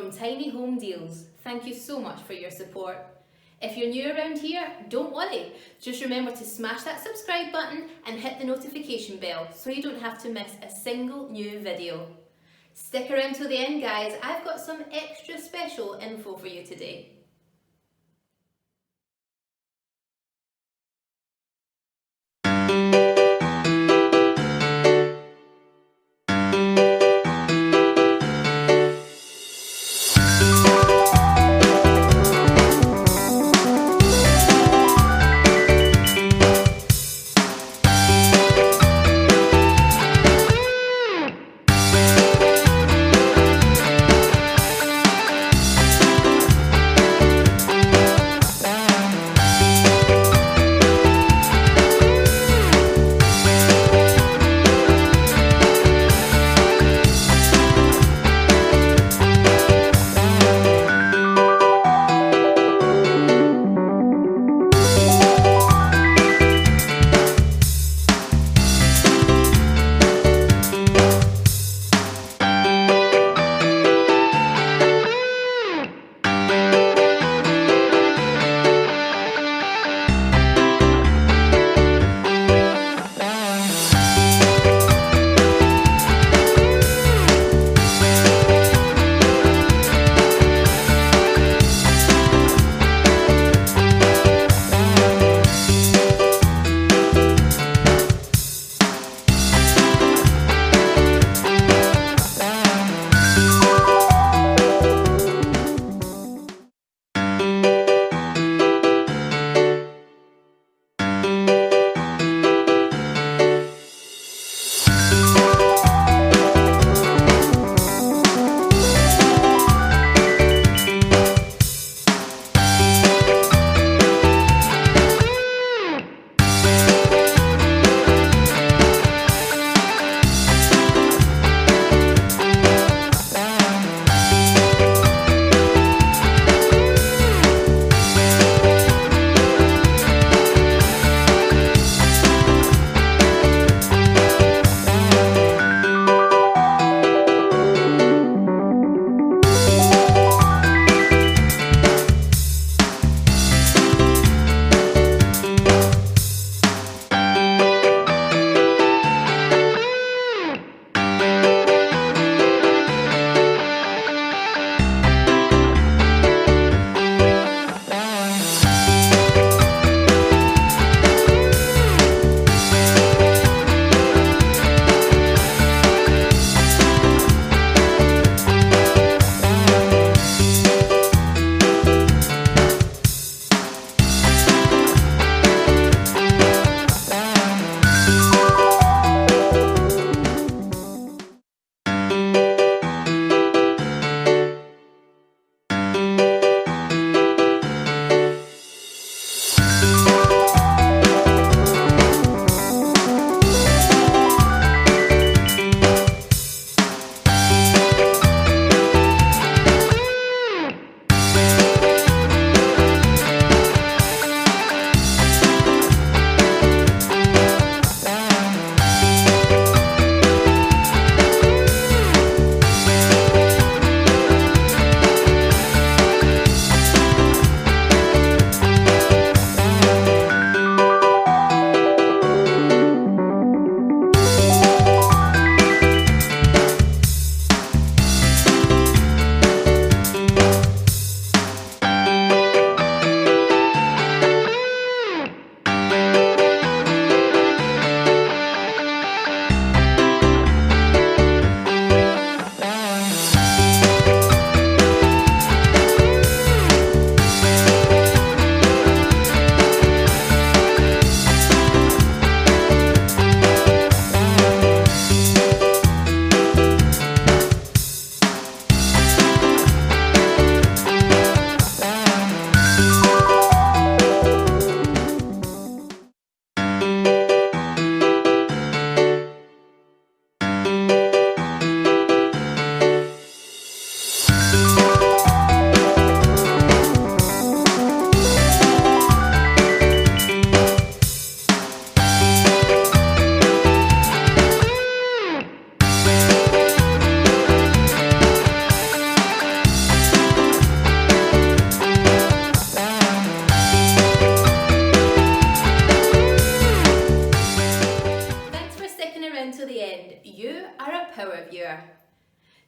from Tiny Home Deals. Thank you so much for your support. If you're new around here, don't worry. Just remember to smash that subscribe button and hit the notification bell so you don't have to miss a single new video. Stick around till the end, guys. I've got some extra special info for you today.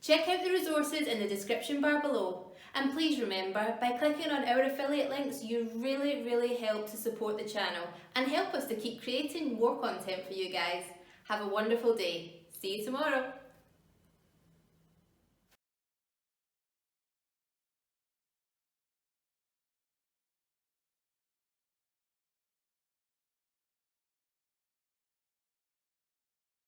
Check out the resources in the description bar below. And please remember, by clicking on our affiliate links, you really help to support the channel and help us to keep creating more content for you guys. Have a wonderful day. See you tomorrow.